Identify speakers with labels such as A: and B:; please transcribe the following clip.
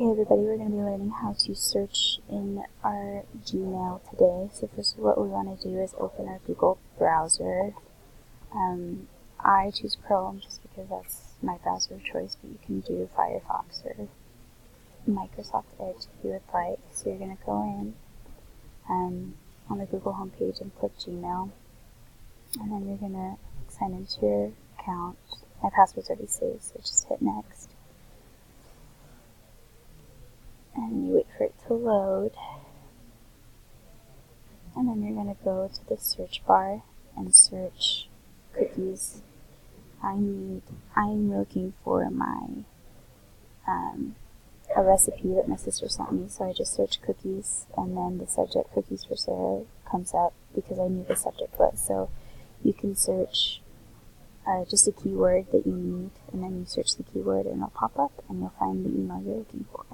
A: Okay everybody, we're going to be learning how to search in our Gmail today. So first what we want to do is open our Google browser. I choose Chrome just because that's my browser of choice, but you can do Firefox or Microsoft Edge if you would like. So you're going to go in on the Google homepage and click Gmail, and then you're going to sign into your account. My password's already saved, so just hit next. And you wait for it to load, and then you're going to go to the search bar and search cookies. I'm looking for a recipe that my sister sent me, so I just searched cookies, and then the subject cookies for Sarah comes up because I knew the subject was. So you can search just a keyword that you need, and then you search the keyword and it'll pop up and you'll find the email you're looking for.